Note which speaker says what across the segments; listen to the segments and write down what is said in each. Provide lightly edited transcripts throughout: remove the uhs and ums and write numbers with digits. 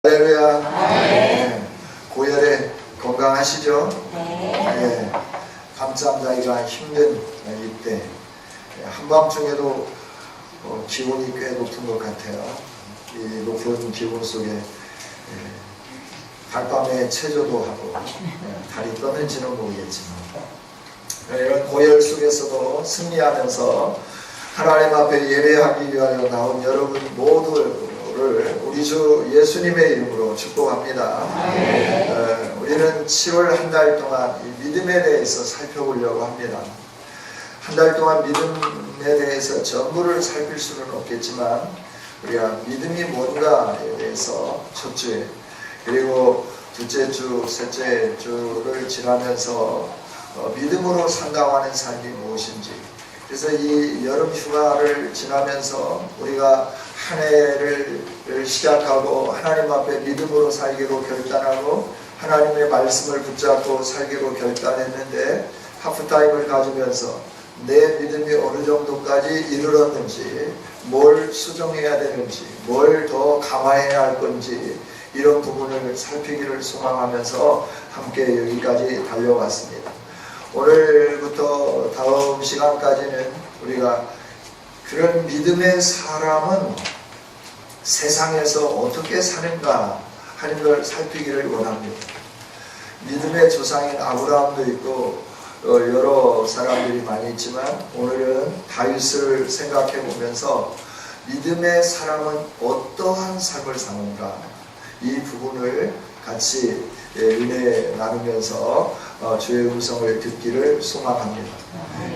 Speaker 1: 할렐루야. 네. 고열에 건강하시죠? 네. 감사합니다. 힘든 이때 한밤중에도 기온이 꽤 높은 것 같아요. 이 높은 기온 속에 달밤에 체조도 하고 달이 떴는지는 모르겠지만 이런 고열 속에서도 승리하면서 하나님 앞에 예배하기 위하여 나온 여러분 모두를 우리 주 예수님의 이름으로 축복합니다. 우리는 7월 한 달 동안 이 믿음에 대해서 살펴보려고 합니다. 한 달 동안 믿음에 대해서 전부를 살필 수는 없겠지만 우리가 믿음이 뭔가에 대해서 첫 주에 그리고 둘째 주, 셋째 주를 지나면서 믿음으로 산다하는 삶이 무엇인지, 그래서 이 여름 휴가를 지나면서 우리가 한 해를 시작하고 하나님 앞에 믿음으로 살기로 결단하고 하나님의 말씀을 붙잡고 살기로 결단했는데 하프타임을 가지면서 내 믿음이 어느 정도까지 이르렀는지, 뭘 수정해야 되는지, 뭘 더 감화해야 할 건지 이런 부분을 살피기를 소망하면서 함께 여기까지 달려왔습니다. 오늘부터 다음 시간까지는 우리가 그런 믿음의 사람은 세상에서 어떻게 사는가 하는 걸 살피기를 원합니다. 믿음의 조상인 아브라함도 있고 여러 사람들이 많이 있지만 오늘은 다윗을 생각해 보면서 믿음의 사람은 어떠한 삶을 사는가, 이 부분을 같이 은혜 나누면서 주의 음성을 듣기를 소망합니다.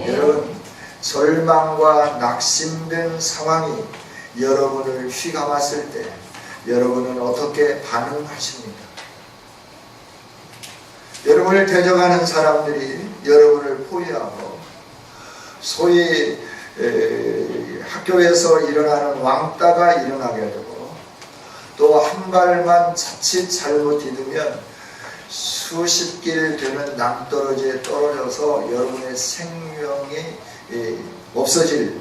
Speaker 1: 여러분, 절망과 낙심된 상황이 여러분을 휘감았을 때 여러분은 어떻게 반응하십니까? 여러분을 대적하는 사람들이 여러분을 포위하고 소위 학교에서 일어나는 왕따가 일어나게 되고 또 한 발만 자칫 잘못 디디면 수십 길 되는 낭떠러지에 떨어져서 여러분의 생명이 없어질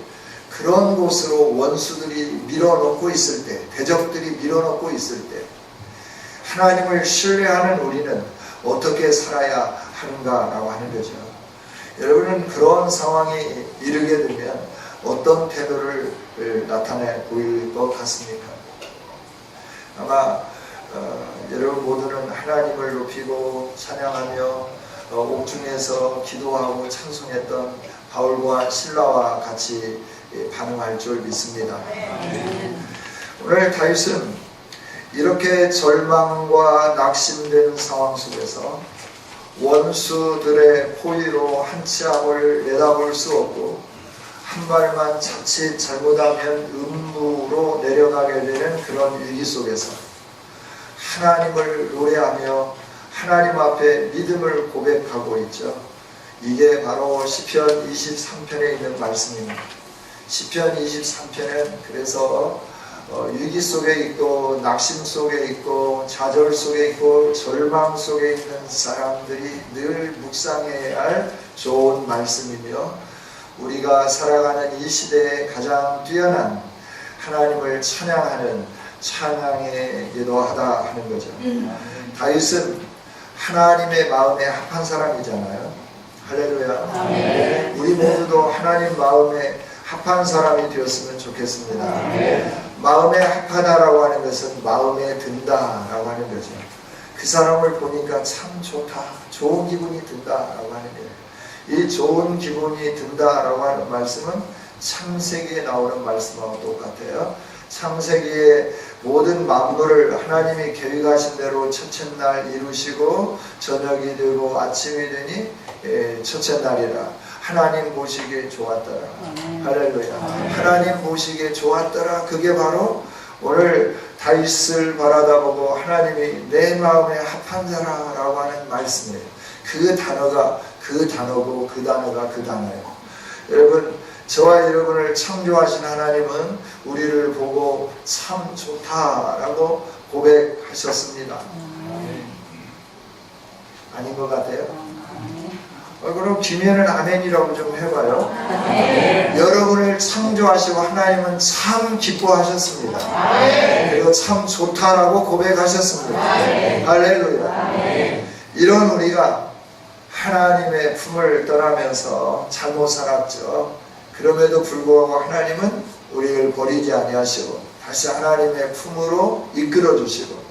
Speaker 1: 그런 곳으로 원수들이 밀어넣고 있을 때, 대적들이 밀어넣고 있을 때 하나님을 신뢰하는 우리는 어떻게 살아야 하는가라고 하는 거죠. 여러분은 그런 상황이 이르게 되면 어떤 태도를 나타내 보일 것 같습니까? 아마 여러분 모두는 하나님을 높이고 찬양하며 옥중에서 기도하고 찬송했던 바울과 실라와 같이 반응할 줄 믿습니다. 오늘 다윗은 이렇게 절망과 낙심된 상황 속에서 원수들의 포위로 한 치 앞을 내다볼 수 없고 한 발만 자칫 잘못하면 음부로 내려가게 되는 그런 위기 속에서 하나님을 노래하며 하나님 앞에 믿음을 고백하고 있죠. 이게 바로 시편 23편에 있는 말씀입니다. 시편 23편은 그래서 위기 속에 있고 낙심 속에 있고 좌절 속에 있고 절망 속에 있는 사람들이 늘 묵상해야 할 좋은 말씀이며 우리가 살아가는 이 시대에 가장 뛰어난 하나님을 찬양하는 찬양이기도 하다 하는 거죠. 다윗은 하나님의 마음에 합한 사람이잖아요. 할렐루야. 아멘. 우리 모두도 하나님 마음에 합한 사람이 되었으면 좋겠습니다. 아멘. 마음에 합하다라고 하는 것은 마음에 든다라고 하는 거죠. 그 사람을 보니까 참 좋다, 좋은 기분이 든다라고 하는 거예요. 이 좋은 기분이 든다라고 하는 말씀은 창세기에 나오는 말씀하고 똑같아요. 창세기의 모든 만물을 하나님이 계획하신 대로 첫째 날 이루시고 저녁이 되고 아침이 되니 첫째 날이라 하나님 보시기에 좋았더라. 할렐루야. 하나님 보시기에 좋았더라. 그게 바로 오늘 다윗을 바라다보고 하나님이 내 마음에 합한 자라라고 하는 말씀이에요. 그 단어가 그 단어고 그 단어가 그 단어예요. 여러분, 저와 여러분을 창조하신 하나님은 우리를 보고 참 좋다라고 고백하셨습니다. 아닌 것 같아요? 그럼 기면은 아멘이라고 좀 해봐요. 여러분을 창조하시고 하나님은 참 기뻐하셨습니다. 그리고 참 좋다라고 고백하셨습니다. 할렐루야. 이런 우리가 하나님의 품을 떠나면서 잘못 살았죠. 그럼에도 불구하고 하나님은 우리를 버리지 아니하시고 다시 하나님의 품으로 이끌어 주시고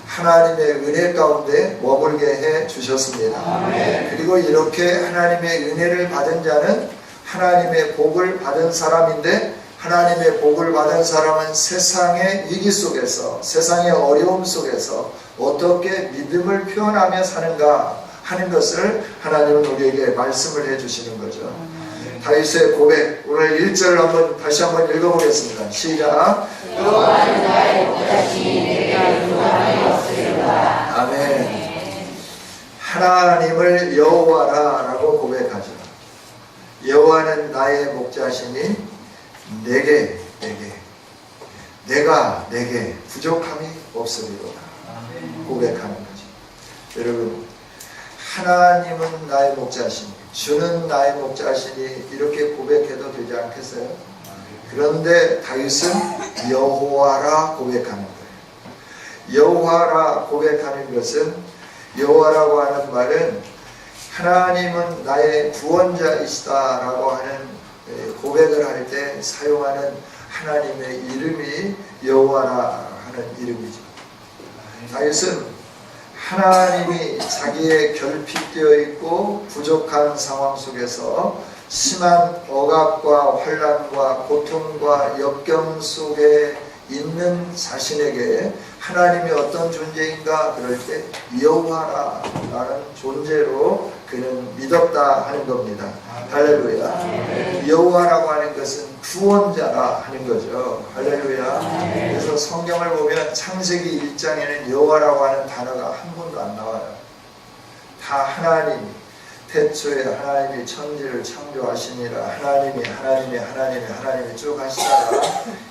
Speaker 1: 하나님의 은혜 가운데 머물게 해 주셨습니다. 그리고 이렇게 하나님의 은혜를 받은 자는 하나님의 복을 받은 사람인데, 하나님의 복을 받은 사람은 세상의 위기 속에서, 세상의 어려움 속에서 어떻게 믿음을 표현하며 사는가 하는 것을 하나님은 우리에게 말씀을 해 주시는 거죠. 다윗의 고백, 오늘 1절 다시 한번 읽어보겠습니다. 시작.
Speaker 2: 여호와는 나의 목자시니 내게 두려움이 없으리로다.
Speaker 1: 아멘. 하나님을 여호와라라고 고백하죠. 여호와는 나의 목자시니 내게 부족함이 없으리로다. 고백하는 거죠. 여러분, 하나님은 나의 목자시니, 주는 나의 목자시니 이렇게 고백해도 되지 않겠어요? 그런데 다윗은 여호와라 고백하는 거예요. 여호와라 고백하는 것은, 여호와라고 하는 말은 하나님은 나의 구원자이시다 라고 하는 고백을 할 때 사용하는 하나님의 이름이 여호와라 하는 이름이죠. 다윗은 하나님이 자기의 결핍되어 있고 부족한 상황 속에서 심한 억압과 환난과 고통과 역경 속에 있는 자신에게 하나님이 어떤 존재인가 그럴 때 여호와라는 존재로 그는 믿었다 하는 겁니다. 할렐루야. 여호와라고 하는 것은 구원자라 하는 거죠. 할렐루야. 그래서 성경을 보면 창세기 1장에는 여호와라고 하는 단어가 한 번도 안 나와요. 다 하나님이, 태초에 하나님이 천지를 창조하시니라 하나님이 쭉 하시다가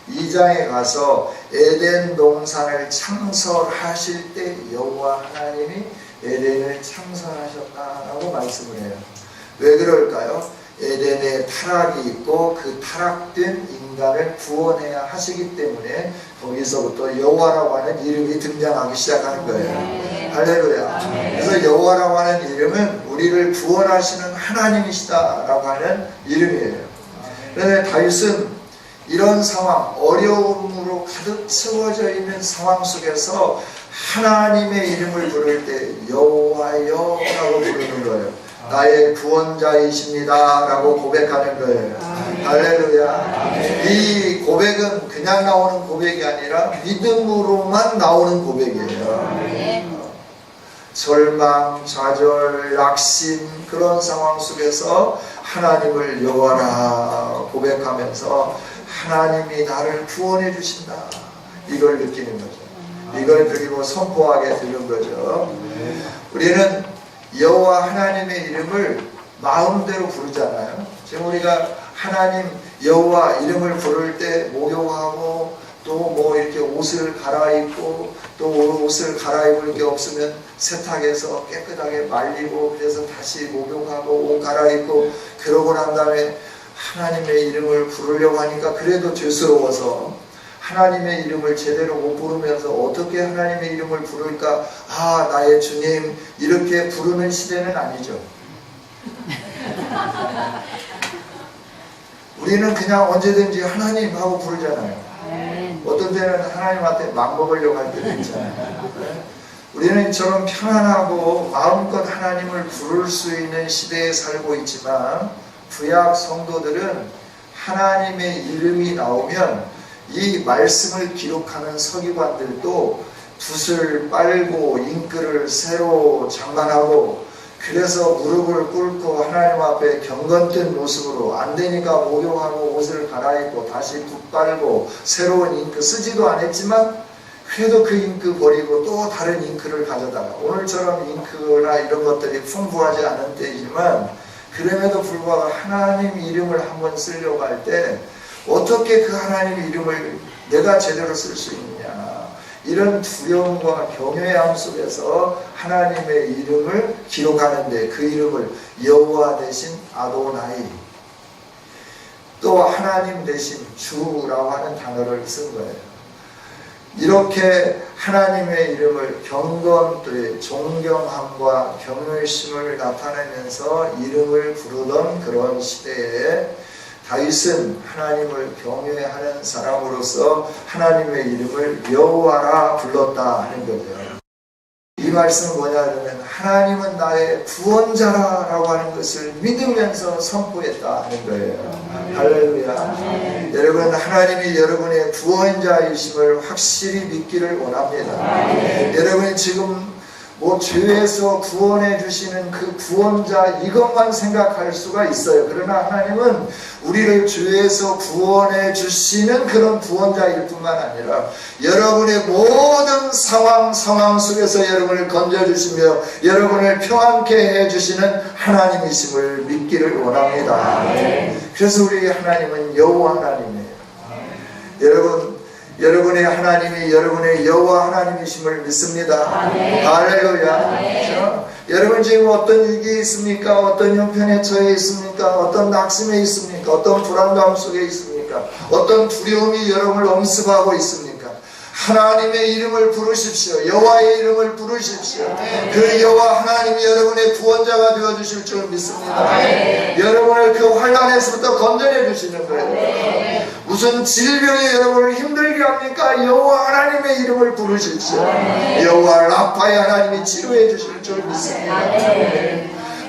Speaker 1: 2장에 가서 에덴 동산을 창설하실 때 여호와 하나님이 에덴을 창설하셨다라고 말씀을 해요. 왜 그럴까요? 에덴에 타락이 있고 그 타락된 인간을 구원해야 하시기 때문에 거기서부터 여호와라고 하는 이름이 등장하기 시작하는 거예요. 할렐루야. 그래서 여호와라고 하는 이름은 우리를 구원하시는 하나님이시다라고 하는 이름이에요. 그런데 다윗은 이런 상황, 어려움으로 가득 채워져 있는 상황 속에서 하나님의 이름을 부를 때 여호와여라고 부르는 거예요. 나의 구원자이십니다 라고 고백하는 거예요. 할렐루야. 이 고백은 그냥 나오는 고백이 아니라 믿음으로만 나오는 고백이에요. 절망, 좌절, 낙심 그런 상황 속에서 하나님을 여호와라 고백하면서 하나님이 나를 구원해 주신다, 이걸 느끼는 거죠. 이걸 그리고 선포하게 되는 거죠. 우리는 여호와 하나님의 이름을 마음대로 부르잖아요. 지금 우리가 하나님 여호와 이름을 부를 때 목욕하고 또 뭐 이렇게 옷을 갈아입고 또 옷을 갈아입을 게 없으면 세탁해서 깨끗하게 말리고 그래서 다시 목욕하고 옷 갈아입고 그러고 난 다음에 하나님의 이름을 부르려고 하니까 그래도 죄스러워서 하나님의 이름을 제대로 못 부르면서 어떻게 하나님의 이름을 부를까? 아, 나의 주님, 이렇게 부르는 시대는 아니죠. 우리는 그냥 언제든지 하나님 하고 부르잖아요. 어떤 때는 하나님한테 맘먹으려고 할 때도 있잖아요. 우리는 이처럼 편안하고 마음껏 하나님을 부를 수 있는 시대에 살고 있지만 구약 성도들은 하나님의 이름이 나오면 이 말씀을 기록하는 서기관들도 붓을 빨고 잉크를 새로 장만하고 그래서 무릎을 꿇고 하나님 앞에 경건된 모습으로 안 되니까 목욕하고 옷을 갈아입고 다시 붓 빨고 새로운 잉크 쓰지도 않았지만 그래도 그 잉크 버리고 또 다른 잉크를 가져다가 오늘처럼 잉크나 이런 것들이 풍부하지 않은 때이지만 그럼에도 불구하고 하나님 이름을 한번 쓰려고 할 때 어떻게 그 하나님의 이름을 내가 제대로 쓸 수 있느냐, 이런 두려움과 경외함 속에서 하나님의 이름을 기록하는데 그 이름을 여호와 대신 아도나이, 또 하나님 대신 주라고 하는 단어를 쓴 거예요. 이렇게 하나님의 이름을 경건되이 존경함과 경외심을 나타내면서 이름을 부르던 그런 시대에 다윗은 하나님을 경외하는 사람으로서 하나님의 이름을 여호와라 불렀다 하는 거죠. 이 말씀은 뭐냐면 하나님은 나의 구원자라고 하는 것을 믿으면서 선포했다 하는 거예요. 할렐루야. 여러분, 하나님이 여러분의 구원자이심을 확실히 믿기를 원합니다. 여러분이 지금 죄에서 구원해 주시는 그 구원자 이것만 생각할 수가 있어요. 그러나 하나님은 우리를 죄에서 구원해 주시는 그런 구원자일 뿐만 아니라 여러분의 모든 상황 속에서 여러분을 건져주시며 여러분을 평안케 해주시는 하나님이심을 믿기를 원합니다. 그래서 우리 하나님은 여호와 하나님이에요. 여러분의 하나님이 여러분의 여호와 하나님이심을 믿습니다. 할렐루야. 여러분 지금 어떤 위기에 있습니까? 어떤 형편에 처해 있습니까? 어떤 낙심에 있습니까? 어떤 불안감 속에 있습니까? 어떤 두려움이 여러분을 엄습하고 있습니까? 하나님의 이름을 부르십시오. 여호와의 이름을 부르십시오. 그 여호와 하나님이 여러분의 구원자가 되어주실 줄 믿습니다. 여러분을 그 환난에서부터 건져내 주시는 거예요. 무슨 질병이 여러분을 힘들게 합니까? 여호와 하나님의 이름을 부르십시오. 여호와 라파의 하나님이 치료해 주실 줄 믿습니다.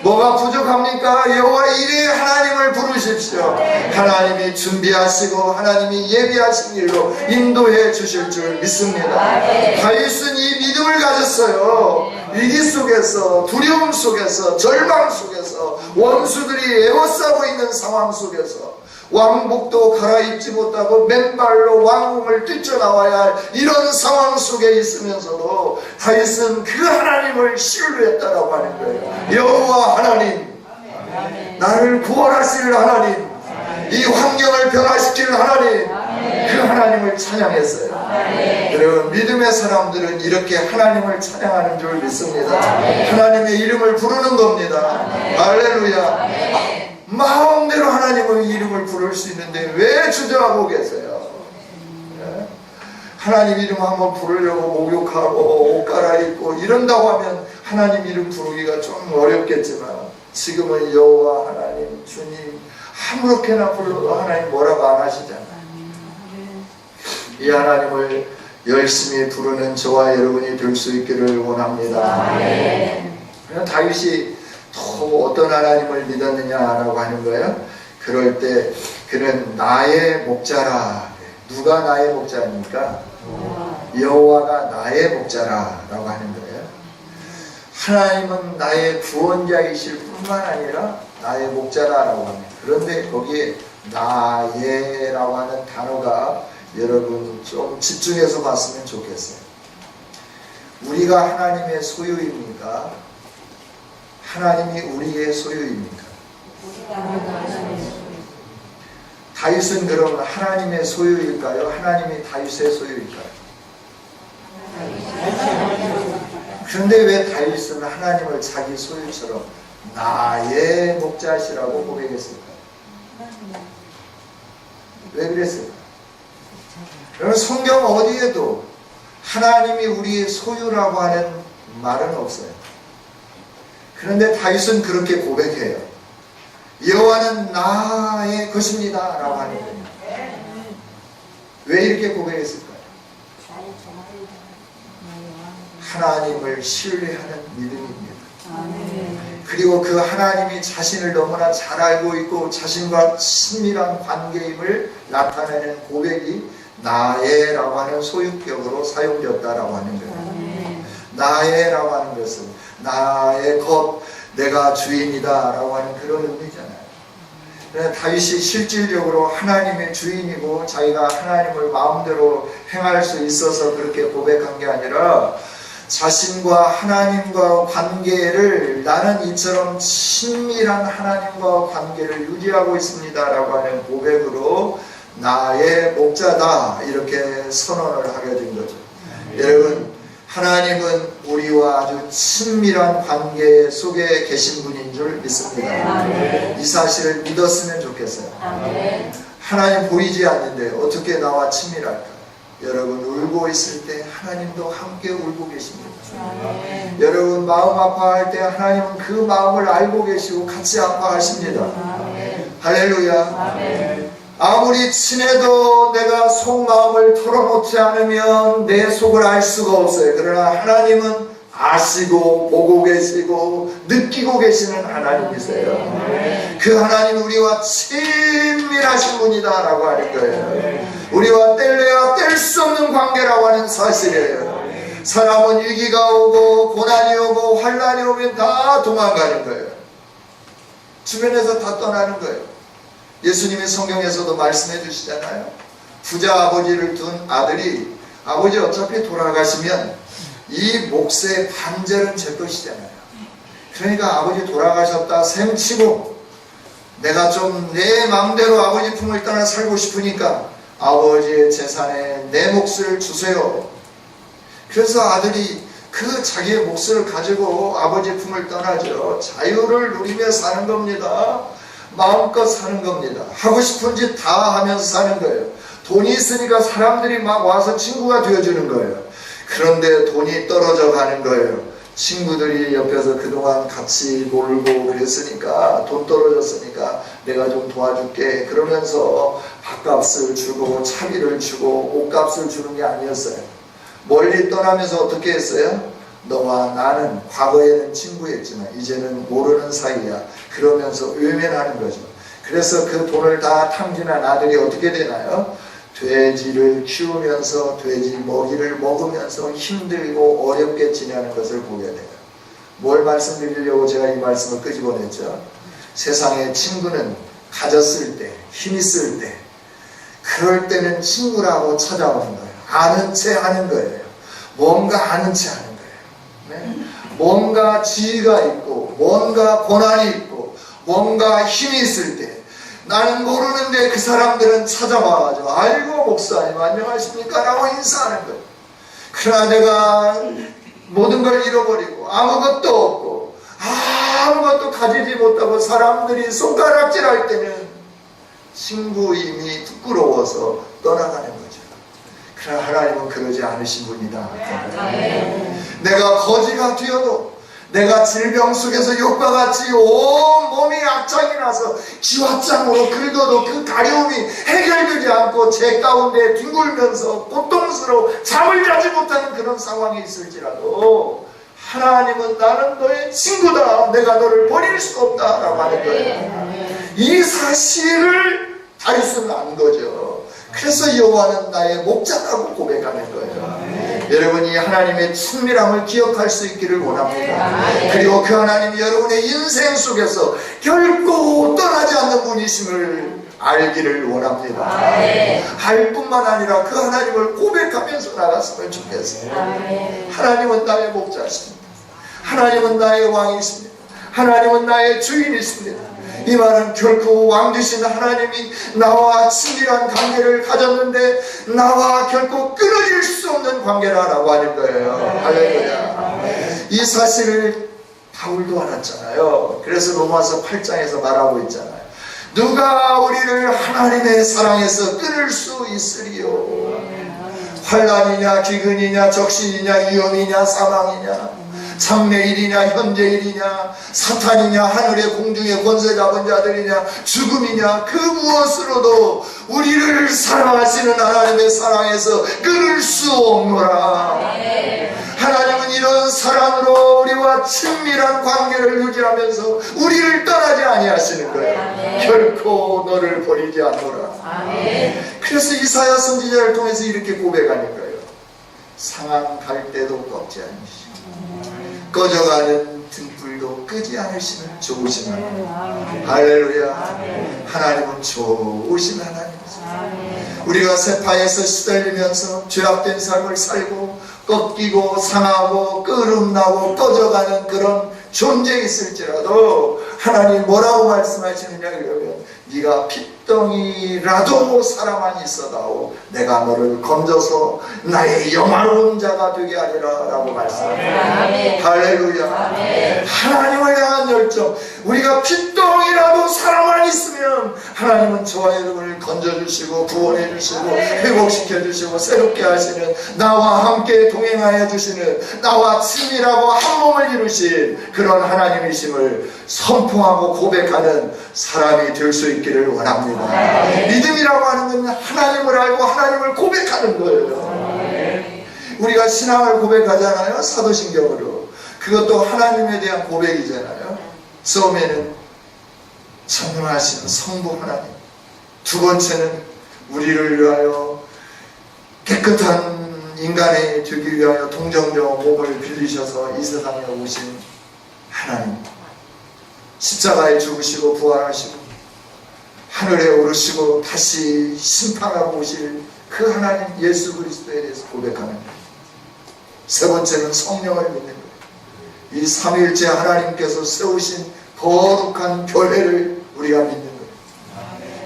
Speaker 1: 뭐가 부족합니까? 여호와 이레의 하나님을 부르십시오. 하나님이 준비하시고 하나님이 예비하신 일로 인도해 주실 줄 믿습니다. 다윗은 이 믿음을 가졌어요. 위기 속에서, 두려움 속에서, 절망 속에서, 원수들이 에워싸고 있는 상황 속에서 왕복도 갈아입지 못하고 맨발로 왕궁을 뛰쳐나와야 할 이런 상황 속에 있으면서도 다윗은 그 하나님을 신뢰했다라고 하는 거예요. 여호와 하나님, 나를 구원하실 하나님, 이 환경을 변화시킬 하나님, 그 하나님을 찬양했어요. 여러분, 믿음의 사람들은 이렇게 하나님을 찬양하는 줄 믿습니다. 하나님의 이름을 부르는 겁니다. 할렐루야. 마음대로 하나님의 이름을 부를 수 있는데 왜 주저하고 계세요? 하나님 이름 한번 부르려고 목욕하고 옷 갈아입고 이런다고 하면 하나님 이름 부르기가 좀 어렵겠지만 지금은 여호와 하나님, 주님 아무렇게나 불러도 하나님 뭐라고 안 하시잖아요. 이 하나님을 열심히 부르는 저와 여러분이 될 수 있기를 원합니다. 다윗이 또 어떤 하나님을 믿었느냐라고 하는 거예요. 그럴 때 그는 나의 목자라. 누가 나의 목자입니까? 여호와가 나의 목자라라고 하는 거예요. 하나님은 나의 구원자이실 뿐만 아니라 나의 목자라라고 합니다. 그런데 거기에 나의라고 하는 단어가 여러분 좀 집중해서 봤으면 좋겠어요. 우리가 하나님의 소유입니까? 하나님이 우리의 소유입니까? 다윗은 그럼 하나님의 소유일까요? 하나님이 다윗의 소유일까요? 그런데 왜 다윗은 하나님을 자기 소유처럼 나의 목자시라고 고백했을까요? 왜 그랬을까요? 여러분, 성경 어디에도 하나님이 우리의 소유라고 하는 말은 없어요. 그런데 다윗은 그렇게 고백해요. 여호와는 나의 것입니다 라고 하는 거예요. 왜 이렇게 고백했을까요? 하나님을 신뢰하는 믿음입니다. 그리고 그 하나님이 자신을 너무나 잘 알고 있고 자신과 친밀한 관계임을 나타내는 고백이 나의라고 하는 소유격으로 사용되었다라고 하는 거예요. 나의라고 하는 것은 나의 것, 내가 주인이다 라고 하는 그런 의미잖아요. 다윗이 실질적으로 하나님의 주인이고 자기가 하나님을 마음대로 행할 수 있어서 그렇게 고백한 게 아니라 자신과 하나님과 관계를 나는 이처럼 친밀한 하나님과 관계를 유지하고 있습니다 라고 하는 고백으로 나의 목자다 이렇게 선언을 하게 된 거죠. 여러분, 하나님은 우리와 아주 친밀한 관계 속에 계신 분인 줄 믿습니다. 이 사실을 믿었으면 좋겠어요. 하나님 보이지 않는데 어떻게 나와 친밀할까? 여러분, 울고 있을 때 하나님도 함께 울고 계십니다. 여러분, 마음 아파할 때 하나님은 그 마음을 알고 계시고 같이 아파하십니다. 할렐루야. 아무리 친해도 내가 속마음을 털어놓지 않으면 내 속을 알 수가 없어요. 그러나 하나님은 아시고 보고 계시고 느끼고 계시는 하나님이세요. 그 하나님 우리와 친밀하신 분이다 라고 하는 거예요. 우리와 뗄래야 뗄 수 없는 관계라고 하는 사실이에요. 사람은 위기가 오고 고난이 오고 환난이 오면 다 도망가는 거예요. 주변에서 다 떠나는 거예요. 예수님이 성경에서도 말씀해 주시잖아요. 부자 아버지를 둔 아들이 아버지 어차피 돌아가시면 이 몫의 반절은 제 것이잖아요. 그러니까 아버지 돌아가셨다 생치고 내가 좀 내 마음대로 아버지 품을 떠나 살고 싶으니까 아버지의 재산에 내 몫을 주세요. 그래서 아들이 그 자기의 몫을 가지고 아버지 품을 떠나죠. 자유를 누리며 사는 겁니다. 마음껏 사는 겁니다. 하고 싶은 짓 다 하면서 사는 거예요. 돈이 있으니까 사람들이 막 와서 친구가 되어주는 거예요. 그런데 돈이 떨어져 가는 거예요. 친구들이 옆에서 그동안 같이 놀고 그랬으니까 돈 떨어졌으니까 내가 좀 도와줄게 그러면서 밥값을 주고 차비를 주고 옷값을 주는 게 아니었어요. 멀리 떠나면서 어떻게 했어요? 너와 나는 과거에는 친구였지만 이제는 모르는 사이야. 그러면서 외면하는 거죠. 그래서 그 돈을 다 탕진한 아들이 어떻게 되나요? 돼지를 키우면서 돼지 먹이를 먹으면서 힘들고 어렵게 지내는 것을 보게 돼요. 뭘 말씀드리려고 제가 이 말씀을 끄집어냈죠? 세상에 친구는 가졌을 때, 힘 있을 때, 그럴 때는 친구라고 찾아오는 거예요. 아는 체 하는 거예요. 뭔가 아는 체 하는 거예요. 네? 뭔가 지위가 있고 뭔가 고난이 있고 뭔가 힘이 있을 때 나는 모르는데 그 사람들은 찾아와가지고 아이고 목사님 안녕하십니까 라고 인사하는 거예요. 그러나 내가 모든 걸 잃어버리고 아무것도 없고 아무것도 가지지 못하고 사람들이 손가락질할 때는 친구임이 부끄러워서 떠나가는 거죠. 그러나 하나님은 그러지 않으신 분이다. 내가 거지가 되어도 내가 질병 속에서 욕과 같이 온 몸이 악창이 나서 기왓장으로 긁어도 그 가려움이 해결되지 않고 제 가운데 뒹굴면서 고통스러워 잠을 자지 못하는 그런 상황이 있을지라도 하나님은 나는 너의 친구다. 내가 너를 버릴 수 없다 라고 하는 거예요. 이 사실을 다윗은 안 거죠. 그래서 여호와는 나의 목자라고 고백하는 거예요. 여러분이 하나님의 친밀함을 기억할 수 있기를 원합니다. 그리고 그 하나님이 여러분의 인생 속에서 결코 떠나지 않는 분이심을 알기를 원합니다. 할 뿐만 아니라 그 하나님을 고백하면서 나갔으면 좋겠어요. 하나님은 나의 목자십니다. 하나님은 나의 왕이십니다. 하나님은 나의 주인이십니다. 이 말은 결코 왕 되신 하나님이 나와 친밀한 관계를 가졌는데 나와 결코 끊어질 수 없는 관계라고 하는 거예요. 할렐루야. 이 사실을 바울도 알았잖아요. 그래서 로마서 8장에서 말하고 있잖아요. 누가 우리를 하나님의 사랑에서 끊을 수 있으리요? 환난이냐 기근이냐 적신이냐 위험이냐 사망이냐 장래일이냐 현재일이냐 사탄이냐 하늘의 공중의 권세 잡은 자들이냐 죽음이냐 그 무엇으로도 우리를 사랑하시는 하나님의 사랑에서 끊을 수 없노라. 하나님은 이런 사랑으로 우리와 친밀한 관계를 유지하면서 우리를 떠나지 아니하시는 거예요. 결코 너를 버리지 않노라. 그래서 이사야 선지자를 통해서 이렇게 고백하는 거예요. 상한 갈대도 꺾지 않으시고 꺼져가는 등불도 끄지 않으시는 좋으신 하나님. 할렐루야. 하나님은 좋으신 하나님이죠. 우리가 세파에서 시달리면서 죄악된 삶을 살고 꺾이고 상하고 끄름나고 꺼져가는 그런 존재 있을지라도 하나님 뭐라고 말씀하시느냐 그러면 네가 핏덩이라도 사람만 있어다오 내가 너를 건져서 나의 영화로운 자가 되게 하리라 라고 말씀합니다. 할렐루야. 하나님을 향한 열정. 우리가 핏덩이라도 사람만 있으면 하나님은 저와 여러분을 건져주시고 구원해 주시고 회복시켜 주시고 새롭게 하시는, 나와 함께 동행하여 주시는, 나와 친밀하고 한 몸을 이루신 그런 하나님이심을 선포하고 고백하는 사람이 될 수 있기를 원합니다. 믿음이라고 하는 건 하나님을 알고 하나님을 고백하는 거예요. 우리가 신앙을 고백하잖아요. 사도신경으로. 그것도 하나님에 대한 고백이잖아요. 처음에는 전능하신 성부 하나님, 두 번째는 우리를 위하여 깨끗한 인간이 되기 위하여 동정녀 몸을 빌리셔서 이 세상에 오신 하나님, 십자가에 죽으시고 부활하시고 하늘에 오르시고 다시 심판하고 오실 그 하나님 예수 그리스도에 대해서 고백하는 거예요. 세 번째는 성령을 믿는 거예요. 이 삼위일체 하나님께서 세우신 거룩한 교회를 우리가 믿는 거예요.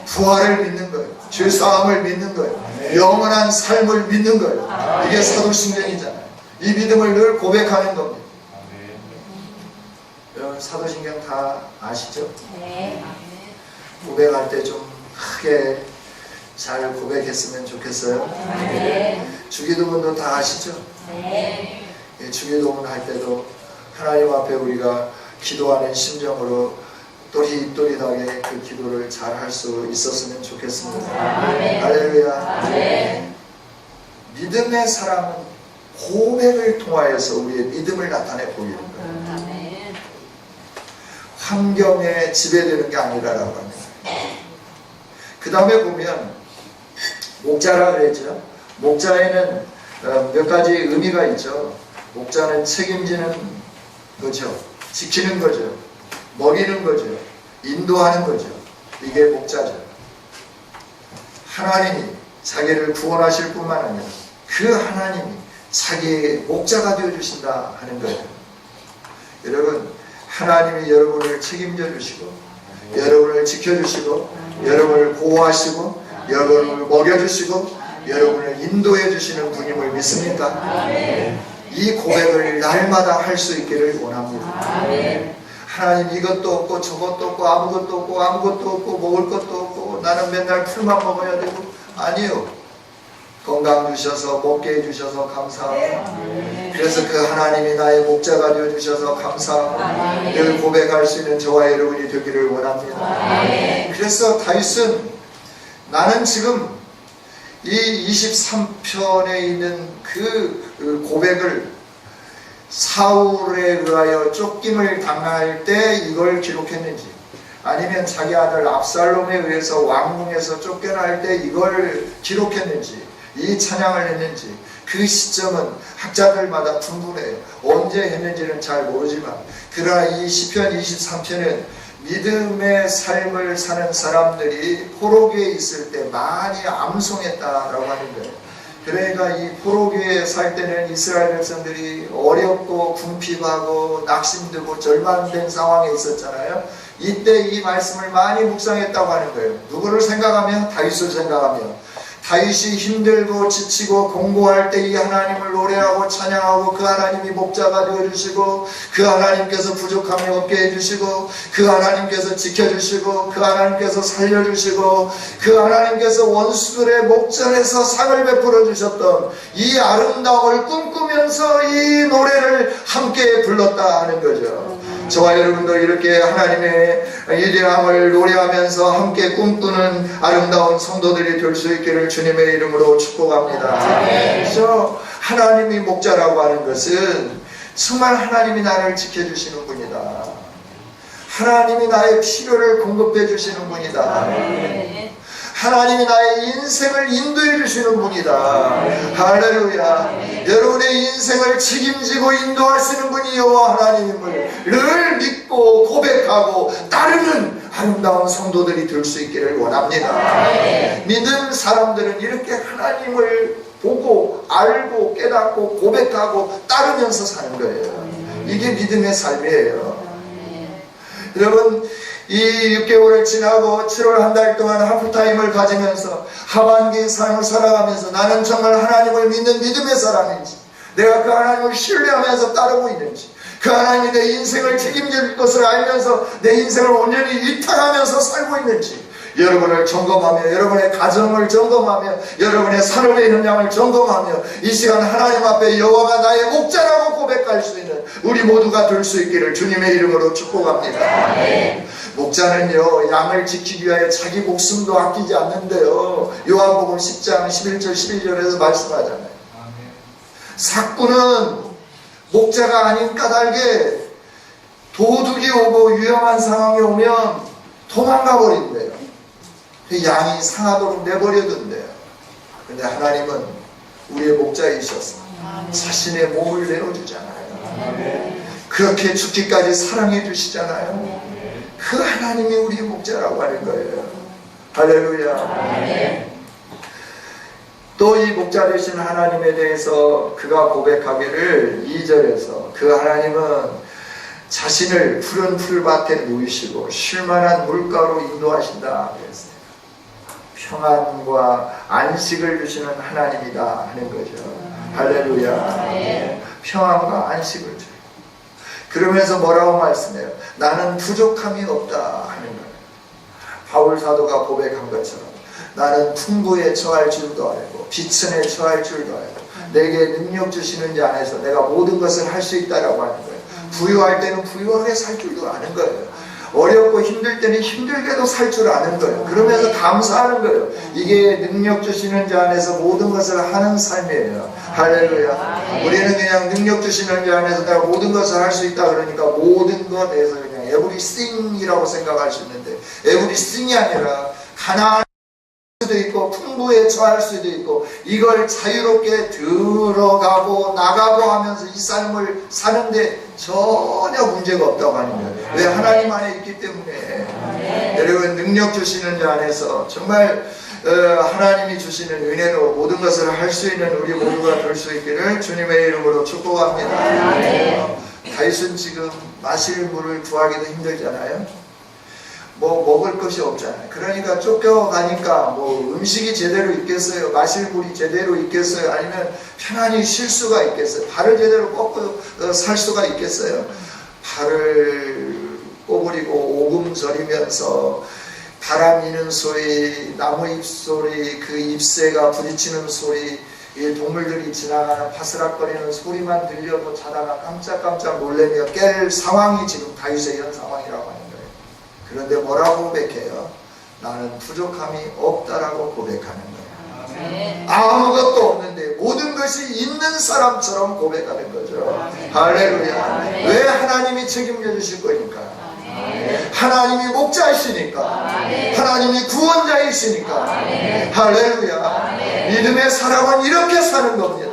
Speaker 1: 부활을 믿는 거예요. 죄사함을 믿는 거예요. 영원한 삶을 믿는 거예요. 이게 사도신경이잖아요. 이 믿음을 늘 고백하는 겁니다. 여러분 사도신경 다 아시죠?
Speaker 2: 네.
Speaker 1: 고백할 때 좀 크게 잘 고백했으면 좋겠어요.
Speaker 2: 네.
Speaker 1: 주기도문도 다 아시죠?
Speaker 2: 네.
Speaker 1: 예, 주기도문 할 때도 하나님 앞에 우리가 기도하는 심정으로 또릿또릿하게 그 기도를 잘 할 수 있었으면 좋겠습니다. 할렐루야. 믿음의 사람은 고백을 통하여서 우리의 믿음을 나타내 보이는 거예요. 환경에 지배되는 게 아니라라고 합니다. 그 다음에 보면 목자라 그랬죠. 목자에는 몇 가지 의미가 있죠. 목자는 책임지는 거죠. 지키는 거죠. 먹이는 거죠. 인도하는 거죠. 이게 목자죠. 하나님이 자기를 구원하실 뿐만 아니라 그 하나님이 자기의 목자가 되어주신다 하는 거예요. 여러분, 하나님이 여러분을 책임져 주시고 여러분을 지켜주시고 여러분을 보호하시고 여러분을 먹여주시고 여러분을 인도해 주시는 분임을 믿습니까? 이 고백을 날마다 할 수 있기를 원합니다. 하나님 이것도 없고 저것도 없고 아무것도 없고 아무것도 없고 먹을 것도 없고 나는 맨날 풀만 먹어야 되고, 아니요. 건강 주셔서 먹게 해주셔서 감사하고, 그래서 그 하나님이 나의 목자가 되어주셔서 감사하고 늘 고백할 수 있는 저와 여러분이 되기를 원합니다. 그래서 다윗은 나는 지금 이 23편에 있는 그 고백을 사울에 의하여 쫓김을 당할 때 이걸 기록했는지, 아니면 자기 아들 압살롬에 의해서 왕궁에서 쫓겨날 때 이걸 기록했는지, 이 찬양을 했는지, 그 시점은 학자들마다 분분해요. 언제 했는지는 잘 모르지만, 그러나 이 시편 23편은 믿음의 삶을 사는 사람들이 포로기에 있을 때 많이 암송했다라고 하는 거예요. 그러니까 이 포로기에 살 때는 이스라엘 백성들이 어렵고 궁핍하고 낙심되고 절망된 상황에 있었잖아요. 이때 이 말씀을 많이 묵상했다고 하는 거예요. 누구를 생각하며? 다윗을 생각하며. 다윗이 힘들고 지치고 공고할 때 이 하나님을 노래하고 찬양하고 그 하나님이 목자가 되어주시고 그 하나님께서 부족함이 없게 해주시고 그 하나님께서 지켜주시고 그 하나님께서 살려주시고 그 하나님께서 원수들의 목전에서 상을 베풀어 주셨던 이 아름다움을 꿈꾸면서 이 노래를 함께 불렀다 하는 거죠. 저와 여러분도 이렇게 하나님의 위대함을 노래하면서 함께 꿈꾸는 아름다운 성도들이 될 수 있기를 주님의 이름으로 축복합니다. 그래서 하나님이 목자라고 하는 것은 정말 하나님이 나를 지켜주시는 분이다. 하나님이 나의 필요를 공급해 주시는 분이다. 하나님이 나의 인생을 인도해 주시는 분이다. 할렐루야. 여러분의 인생을 책임지고 인도하시는 분이 여호와 하나님임을 늘 믿고 고백하고 따르는 아름다운 성도들이 될 수 있기를 원합니다. 믿음 사람들은 이렇게 하나님을 보고 알고 깨닫고 고백하고 따르면서 사는 거예요. 이게 믿음의 삶이에요. 여러분, 이 6개월을 지나고 7월 한 달 동안 하프타임을 가지면서 하반기 삶을 살아가면서 나는 정말 하나님을 믿는 믿음의 사람인지, 내가 그 하나님을 신뢰하면서 따르고 있는지, 그 하나님이 내 인생을 책임질 것을 알면서 내 인생을 온전히 이탈하면서 살고 있는지 여러분을 점검하며, 여러분의 가정을 점검하며, 여러분의 산업의 현장을 점검하며, 이 시간 하나님 앞에 여호와가 나의 목자라고 고백할 수 있는 우리 모두가 될 수 있기를 주님의 이름으로 축복합니다. 목자는요, 양을 지키기 위하여 자기 목숨도 아끼지 않는데요, 요한복음 10장 11절 12절에서 말씀하잖아요. 사꾼은 목자가 아닌 까닭에 도둑이 오고 위험한 상황이 오면 도망가 버린대요. 그 양이 상하도록 내버려둔대요. 근데 하나님은 우리의 목자이셔서 자신의 몸을 내어주잖아요. 그렇게 죽기까지 사랑해 주시잖아요. 그 하나님이 우리의 목자라고 하는 거예요. 할렐루야. 또 이 목자 되신 하나님에 대해서 그가 고백하기를 2절에서 그 하나님은 자신을 푸른 풀밭에 누이시고 쉴만한 물가로 인도하신다 그랬어요. 평안과 안식을 주시는 하나님이다 하는 거죠. 할렐루야. 평안과 안식을 줘요. 그러면서 뭐라고 말씀해요? 나는 부족함이 없다 하는 거예요. 바울 사도가 고백한 것처럼 나는 풍부에 처할 줄도 알고 비천에 처할 줄도 알고 내게 능력 주시는 자 안에서 내가 모든 것을 할 수 있다라고 하는 거예요. 부유할 때는 부유하게 살 줄도 아는 거예요. 어렵고 힘들 때는 힘들게도 살 줄 아는 거예요. 그러면서 감사하는 거예요. 이게 능력 주시는 자 안에서 모든 것을 하는 삶이에요. 할렐루야. 우리는 그냥 능력 주시는 자 안에서 내가 모든 것을 할 수 있다 그러니까 모든 것에서 그냥 everything이라고 생각할 수 있는데 everything이 아니라 가난할 수도 있고 풍부에 처할 수도 있고 이걸 자유롭게 들어가고 나가고 하면서 이 삶을 사는데 전혀 문제가 없다고 하는 거예요. 왜? 하나님 안에 있기 때문에. 여러분 능력 주시는 자 안에서 정말 하나님이 주시는 은혜로 모든 것을 할 수 있는 우리 모두가 될 수 있기를 주님의 이름으로 축복합니다. 다윗은 지금 마실 물을 구하기도 힘들잖아요. 뭐 먹을 것이 없잖아요. 그러니까 쫓겨가니까 뭐 음식이 제대로 있겠어요? 마실 물이 제대로 있겠어요? 아니면 편안히 쉴 수가 있겠어요? 발을 제대로 뻗고 살 수가 있겠어요? 발을 꼬부리고 오금 저리면서 바람 이는 소리, 나무 잎 소리, 그 잎새가 부딪히는 소리, 이 동물들이 지나가는 바스락거리는 소리만 들려도 자다가 깜짝깜짝 놀래며 깰 상황이 지금 다윗의 현 상황이라고 하는 거예요. 그런데 뭐라고 고백해요? 나는 부족함이 없다라고 고백하는 거예요. 아무것도 없는데 모든 것이 있는 사람처럼 고백하는 거죠. 할렐루야. 왜? 하나님이 책임져 주실 거니까. 하나님이 목자이시니까. 하나님이 구원자이시니까. 할렐루야. 믿음의 사람은 이렇게 사는 겁니다.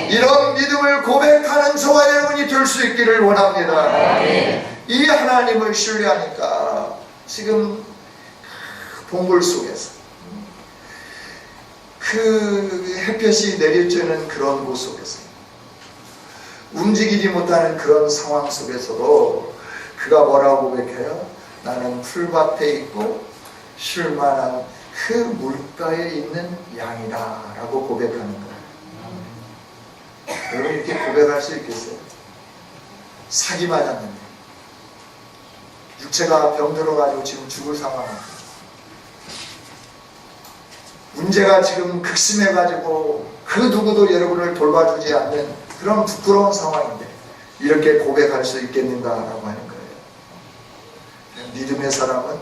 Speaker 1: 이런 믿음을 고백하는 저와 여러분이 될 수 있기를 원합니다. 이 하나님을 신뢰하니까 지금 동굴 속에서 그 햇볕이 내리쬐는 그런 곳 속에서 움직이지 못하는 그런 상황 속에서도 그가 뭐라고 고백해요? 나는 풀밭에 있고 쉴만한 그 물가에 있는 양이다 라고 고백하는 거예요. 여러분 이렇게 고백할 수 있겠어요? 사기 맞았는데 육체가 병들어가지고 지금 죽을 상황입니다. 문제가 지금 극심해가지고 그 누구도 여러분을 돌봐주지 않는 그런 부끄러운 상황인데 이렇게 고백할 수 있겠는가라고 하는 거예요. 믿음의 사람은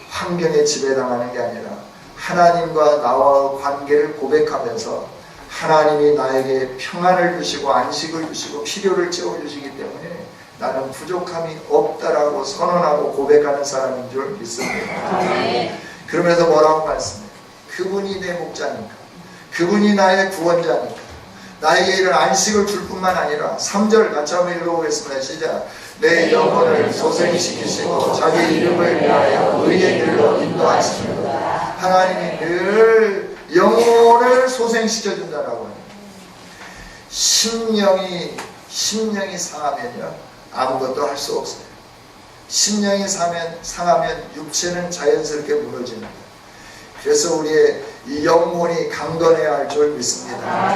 Speaker 1: 환경에 지배당하는 게 아니라 하나님과 나와의 관계를 고백하면서 하나님이 나에게 평안을 주시고 안식을 주시고 필요를 채워주시기 때문에 나는 부족함이 없다라고 선언하고 고백하는 사람인 줄 믿습니다. 그러면서 뭐라고 말씀해요? 그분이 내 목자니까, 그분이 나의 구원자니까 나에게 이런 안식을 줄 뿐만 아니라 3절 같이 한번 읽어보겠습니다. 시작. 내 영혼을 소생시키시고 자기 이름을 위하여 의의 길로 인도하십니다. 하나님이 늘 영혼을 소생시켜준다라고 해요. 심령이 상하면요 아무것도 할 수 없어요. 심령이 상하면 육체는 자연스럽게 무너지는 거예요. 그래서 우리의 이 영혼이 강건해야 할 줄 믿습니다.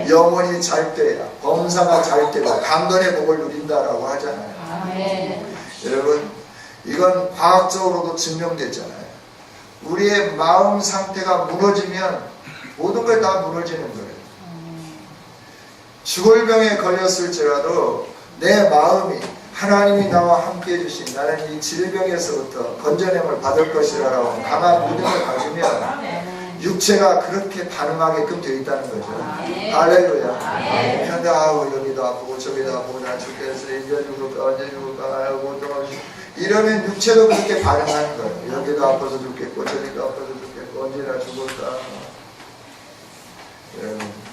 Speaker 1: 영혼이 잘 돼야, 범사가 잘 되고 강건의 복을 누린다라고 하잖아요. 여러분, 이건 과학적으로도 증명됐잖아요. 우리의 마음 상태가 무너지면 모든 걸 다 무너지는 거예요. 죽을 병에 걸렸을지라도 내 마음이 하나님이 나와 함께 해주신 나는 이 질병에서부터 건져냄을 받을 것이라고 강한 믿음을 가지면 육체가 그렇게 반응하게끔 되어 있다는 거죠. 할렐루야. 그런데 여기도 아프고 저기도 아프고 나 죽겠어. 이제 죽을까 언제 죽을까 하고 이러면 육체도 그렇게 반응하는 거예요. 여기도 아파서 죽겠고 저기도 아파서 죽겠고 언제나 죽을까. 여러분,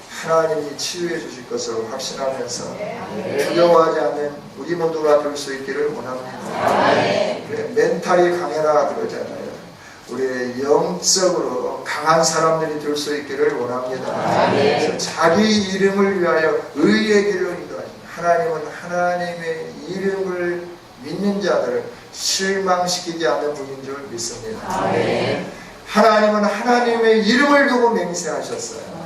Speaker 1: 하나님이 치유해 주실 것을 확신하면서 두려워하지 않는 우리 모두가 될 수 있기를 원합니다. 그래, 멘탈이 강해라 그러잖아요. 우리 영적으로 강한 사람들이 될 수 있기를 원합니다. 그래서 자기 이름을 위하여 의의 길로 인도하시는 하나님은 하나님의 이름을 믿는 자들을 실망시키지 않는 분인 줄 믿습니다. 하나님은 하나님의 이름을 두고 맹세하셨어요.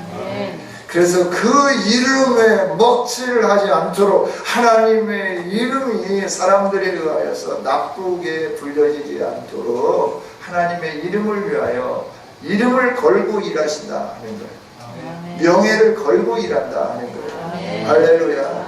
Speaker 1: 그래서 그 이름에 먹칠을 하지 않도록 하나님의 이름이 사람들에 의하여서 나쁘게 불려지지 않도록 하나님의 이름을 위하여 이름을 걸고 일하신다 하는 거예요. 명예를 걸고 일한다 하는 거예요. 할렐루야.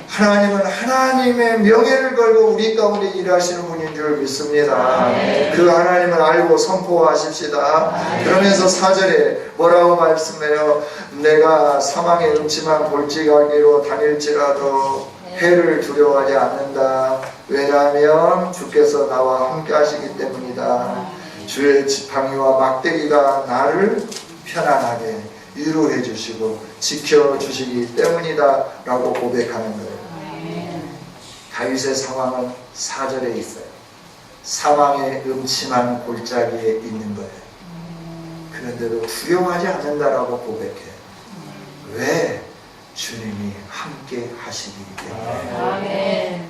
Speaker 1: 하나님은 하나님의 명예를 걸고 우리 가운데 일하시는 분인 줄 믿습니다. 그 하나님을 알고 선포하십시다. 그러면서 4절에 뭐라고 말씀해요? 내가 사망의 음침한 골짜기로 다닐지라도 해를 두려워하지 않는다. 왜냐하면 주께서 나와 함께 하시기 때문이다. 주의 지팡이와 막대기가 나를 편안하게 위로해 주시고 지켜주시기 때문이다 라고 고백하는 거예요. 다윗의 상황은 4절에 있어요. 사망의 음침한 골짜기에 있는 거예요. 그런데도 두려워하지 않는다라고 고백해요. 왜? 주님이 함께 하시기 때문에.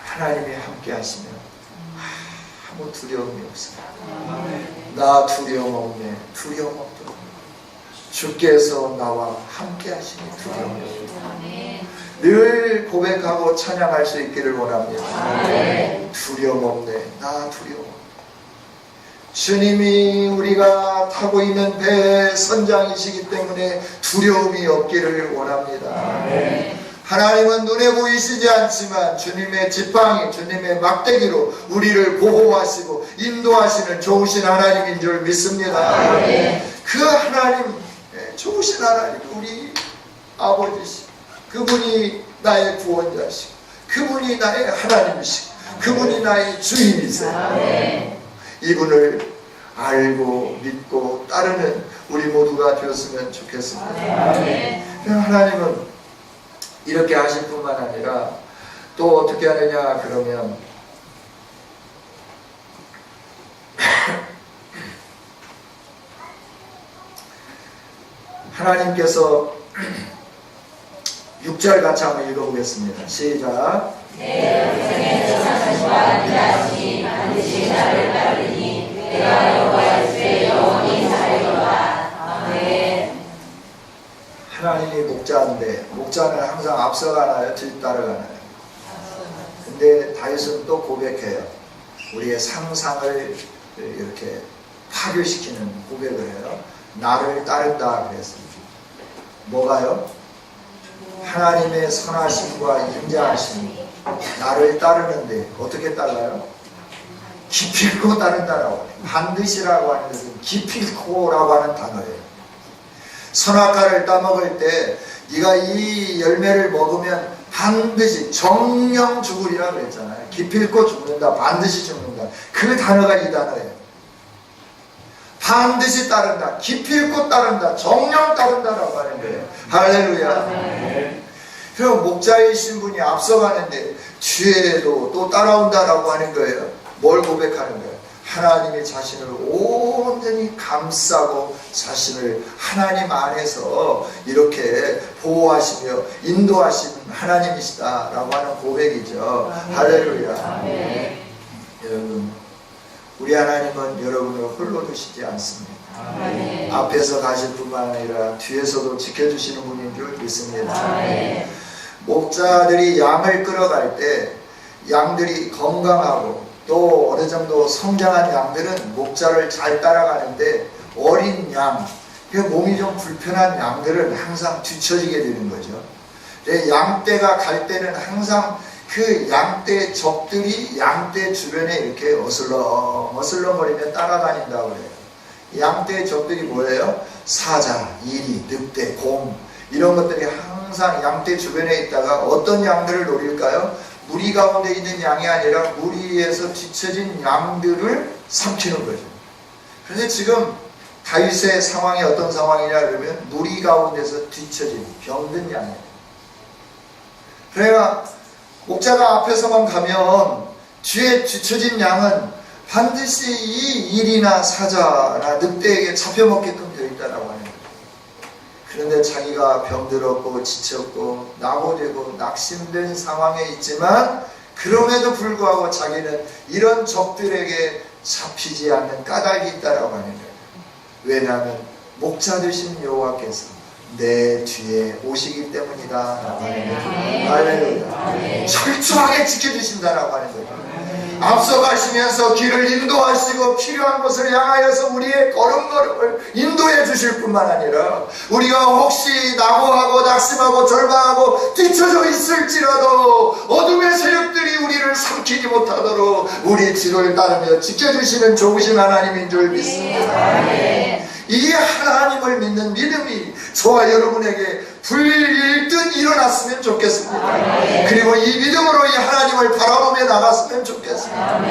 Speaker 1: 하나님이 함께 하시면 아무 두려움이 없어요. 나 두려움 없네. 두려움 없도록 주께서 나와 함께 하시니 두려움이 없도록 늘 고백하고 찬양할 수 있기를 원합니다. 두려움 없네. 나 두려움 없네. 주님이 우리가 타고 있는 배의 선장이시기 때문에 두려움이 없기를 원합니다. 하나님은 눈에 보이시지 않지만 주님의 지팡이, 주님의 막대기로 우리를 보호하시고 인도하시는 좋으신 하나님인 줄 믿습니다. 그 하나님, 좋으신 하나님, 우리 아버지시고 그분이 나의 구원자시고 그분이 나의 하나님이시고 그분이 나의 주인이세요. 이분을 알고 믿고 따르는 우리 모두가 되었으면 좋겠습니다. 하나님은 이렇게 하실 뿐만 아니라 또 어떻게 하느냐 그러면 하나님께서 6절 같이 한번 읽어보겠습니다. 시작.
Speaker 2: 내 영생의 전하심과 기하시니 반드시 나를 따르니 내가 여호와의 주의 영원히 살리로다. 아멘.
Speaker 1: 하나님이 목자인데 목자는 항상 앞서가나요? 뒤따라가나요? 근데 다윗은 또 고백해요. 우리의 상상을 이렇게 파괴시키는 고백을 해요. 나를 따른다 그랬습니다. 뭐가요? 하나님의 선하심과 인자하심이 나를 따르는데 어떻게 따라요? 기필코 따른다라고 해요. 반드시라고 하는 것은 기필코라고 하는 단어예요. 선악과를 따먹을 때 네가 이 열매를 먹으면 반드시 정령 죽으리라 그랬잖아요. 기필코 죽는다, 반드시 죽는다. 그 단어가 이 단어예요. 반드시 따른다, 기필코 따른다, 정령 따른다라고 하는 거예요. 할렐루야. 그럼 목자이신 분이 앞서가는데 뒤에도 또 따라온다라고 하는 거예요. 뭘 고백하는 거예요? 하나님이 자신을 온전히 감싸고 자신을 하나님 안에서 이렇게 보호하시며 인도하시는 하나님이시다라고 하는 고백이죠. 할렐루야. 여러분, 우리 하나님은 여러분을 홀로 두시지 않습니다. 앞에서 가실 뿐만 아니라 뒤에서도 지켜주시는 분인 줄 믿습니다. 목자들이 양을 끌어갈 때 양들이 건강하고 또 어느 정도 성장한 양들은 목자를 잘 따라가는데 어린 양, 그 몸이 좀 불편한 양들은 항상 뒤처지게 되는 거죠. 양떼가 갈 때는 항상 그 양떼 적들이 양떼 주변에 이렇게 어슬렁거리며 따라다닌다고 그래요. 양떼 적들이 뭐예요? 사자, 이리, 늑대, 곰 이런 것들이 항상 양떼 주변에 있다가 어떤 양들을 노릴까요? 무리 가운데 있는 양이 아니라 무리에서 뒤처진 양들을 삼키는 거죠. 그런데 지금 다윗의 상황이 어떤 상황이냐 그러면 무리 가운데서 뒤처진 병든 양이에요. 그러니까 목자가 앞에서만 가면 뒤에 뒤처진 양은 반드시 이 일이나 사자나 늑대에게 잡혀먹게끔 되어 있다라고 하는 거죠. 그런데 자기가 병들었고 지쳤고 낙오되고 낙심된 상황에 있지만 그럼에도 불구하고 자기는 이런 적들에게 잡히지 않는 까닭이 있다라고 하는 거예요. 왜냐하면 목자 되신 여호와께서 내 뒤에 오시기 때문이다 라고 하는 거예요. 할렐루야. 철저하게 지켜주신다라고 하는 거예요. 앞서가시면서 길을 인도하시고 필요한 곳을 향하여서 우리의 걸음걸음을 인도해 주실 뿐만 아니라 우리가 혹시 낙오하고 낙심하고 절망하고 뒤처져 있을지라도 어둠의 세력들이 우리를 삼키지 못하도록 우리 뒤를 따르며 지켜주시는 좋으신 하나님인 줄 믿습니다. 이 하나님을 믿는 믿음이 저와 여러분에게 불일듯 일어났으면 좋겠습니다. 그리고 이 믿음으로 이 하나님을 바라보며 나갔으면 좋겠습니다.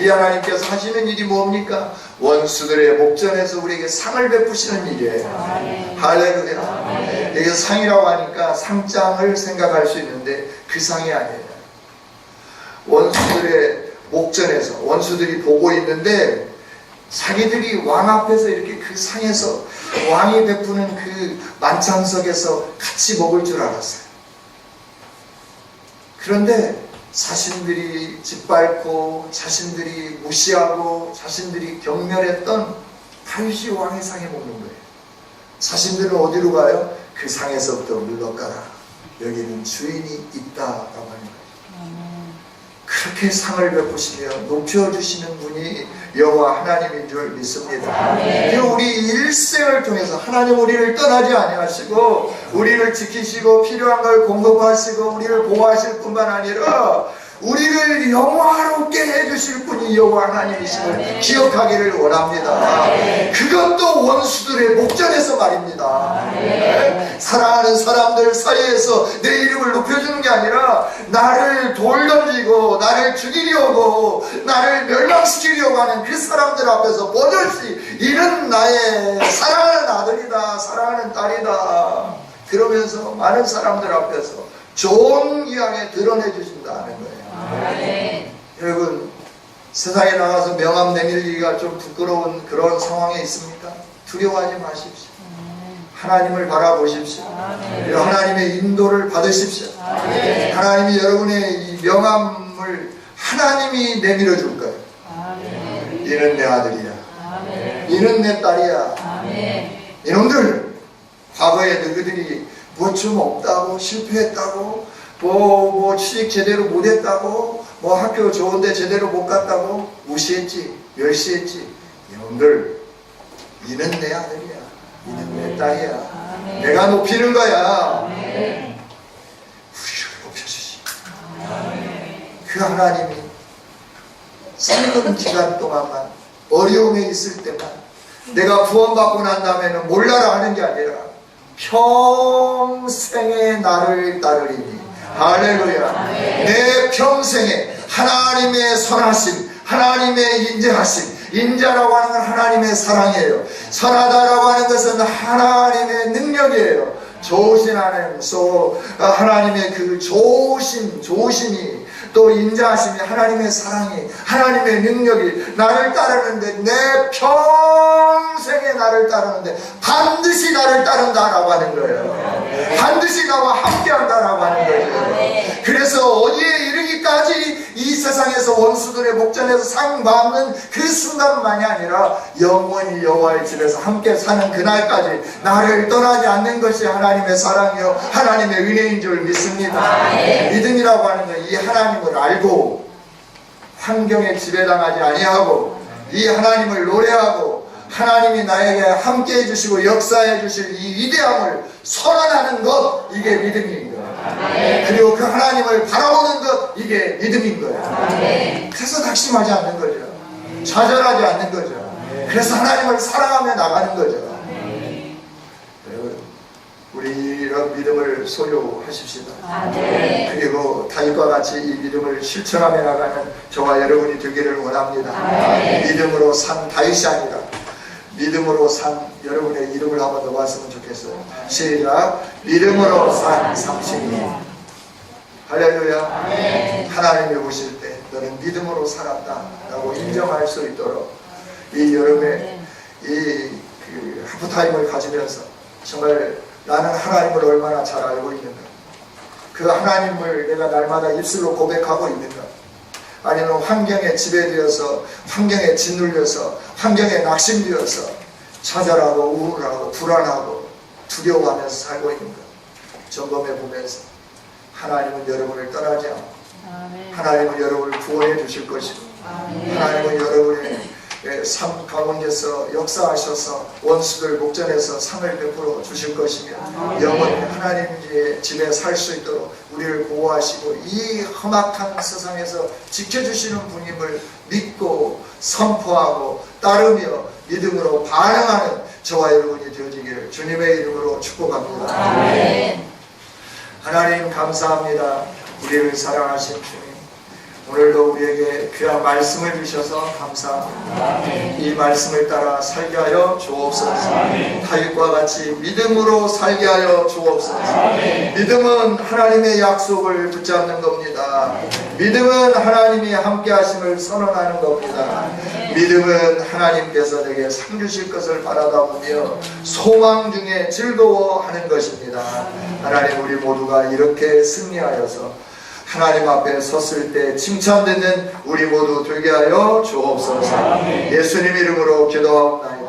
Speaker 1: 이 하나님께서 하시는 일이 뭡니까? 원수들의 목전에서 우리에게 상을 베푸시는 일이에요. 할렐루야. 이게 상이라고 하니까 상장을 생각할 수 있는데 그 상이 아니에요. 원수들의 목전에서 원수들이 보고 있는데 자기들이 왕 앞에서 이렇게 그 상에서 왕이 베푸는 그 만찬석에서 같이 먹을 줄 알았어요. 그런데 자신들이 짓밟고 자신들이 무시하고 자신들이 경멸했던 다윗이 왕의 상에 먹는 거예요. 자신들은 어디로 가요? 그 상에서부터 물러가라. 여기는 주인이 있다라고 하는 거예요. 그렇게 상을 베푸시며 높여주시는 분이 여호와 하나님인 줄 믿습니다. 우리 일생을 통해서 하나님 우리를 떠나지 아니하시고 우리를 지키시고 필요한 걸 공급하시고 우리를 보호하실 뿐만 아니라 우리를 영화롭게 해주실 분이 여호와 하나님이심을 기억하기를 원합니다. 그것도 원수들의 목전에서 말입니다. 사랑하는 사람들 사이에서 내 이름을 높여주는 게 아니라 나를 돌 던지고 나를 죽이려고 나를 멸망시키려고 하는 그 사람들 앞에서 버젓이 이는 나의 사랑하는 아들이다 사랑하는 딸이다 그러면서 많은 사람들 앞에서 좋은 이야기 드러내 주신다는 거예요. 여러분 세상에 나가서 명함 내밀기가 좀 부끄러운 그런 상황에 있습니까? 두려워하지 마십시오. 하나님을 바라보십시오. 하나님의 인도를 받으십시오. 하나님이 여러분의 이 명함을 하나님이 내밀어 줄 거예요. 이는 내 아들이야. 이는 내 딸이야. 이놈들 과거에 너희들이 뭐 좀 없다고 실패했다고 뭐 취직 제대로 못했다고 뭐 학교 좋은데 제대로 못 갔다고 무시했지 멸시했지. 이놈들 이는 내 아들이야. 이는 내 딸이야. 내가 높이는 거야. 후휴 높여주시. 그 하나님이 짧은 기간 동안만 어려움에 있을 때만 내가 구원받고 난 다음에는 몰라라 하는 게 아니라 평생에 나를 따르리니 할렐루야. 내 평생에 하나님의 선하심 하나님의 인자하심 인자라고 하는 건 하나님의 사랑이에요. 선하다라고 하는 것은 하나님의 능력이에요. 좋으신 하나님, 하나님의 그 조심이 또 인자하심이, 하나님의 사랑이, 하나님의 능력이 나를 따르는데, 내 평생에 나를 따르는데 반드시 나를 따른다라고 하는 거예요. 반드시 나와 함께한다라고 하는 거예요. 그래서 어디에 이르기까지 이 세상에서 원수들의 목전에서 상 받는 그 순간만이 아니라 영원히 여호와의 집에서 함께 사는 그날까지 나를 떠나지 않는 것이 하나님의 사랑이요 하나님의 은혜인 줄 믿습니다. 믿음이라고 하는 건 이 하나님을 알고 환경에 지배당하지 아니하고 이 하나님을 노래하고 하나님이 나에게 함께 해주시고 역사해 주실 이 위대함을 선언하는 것, 이게 믿음인 거예요. 그리고 그 하나님을 바라보는 것, 이게 믿음인 거예요. 그래서 낙심하지 않는 거죠. 좌절하지 않는 거죠. 그래서 하나님을 사랑하며 나가는 거죠. 우리 이런 믿음을 소유하십시다. 그리고 다윗과 같이 이 믿음을 실천하며 나가는 저와 여러분이 되기를 원합니다. 믿음으로 산 다윗이 아니라 믿음으로 산 여러분의 이름을 한번 넣어봤으면 좋겠어요. 시작. 믿음으로 산 삼신이. 할렐루야. 하나님이 보실 때 너는 믿음으로 살았다 라고 인정할 수 있도록 이 여름에 이 하프타임을 가지면서 정말 나는 하나님을 얼마나 잘 알고 있는가, 그 하나님을 내가 날마다 입술로 고백하고 있는가, 아니면 환경에 지배되어서, 환경에 짓눌려서, 환경에 낙심되어서 좌절하고 우울하고 불안하고 두려워하면서 살고 있는가 점검해 보면서 하나님은 여러분을 떠나지 않고 하나님은 여러분을 구원해 주실 것이고 하나님은 여러분의 삶 가운데서 역사하셔서 원수들 목전에서 상을 베풀어 주실 것이며 영원히 하나님의 집에 살 수 있도록 우리를 보호하시고 이 험악한 세상에서 지켜주시는 분임을 믿고 선포하고 따르며 믿음으로 반응하는 저와 여러분이 되어지기를 주님의 이름으로 축복합니다. 하나님 감사합니다. 우리를 사랑하신 주님, 오늘도 우리에게 귀한 말씀을 주셔서 감사합니다. 이 말씀을 따라 살게 하여 주옵소서. 다윗과 같이 믿음으로 살게 하여 주옵소서. 믿음은 하나님의 약속을 붙잡는 겁니다. 믿음은 하나님이 함께 하심을 선언하는 겁니다. 믿음은 하나님께서 내게 상 주실 것을 바라다 보며 소망 중에 즐거워하는 것입니다. 하나님, 우리 모두가 이렇게 승리하여서 하나님 앞에 섰을 때 칭찬받는 우리 모두 되게 하여 주옵소서. 예수님 이름으로 기도하옵나이다.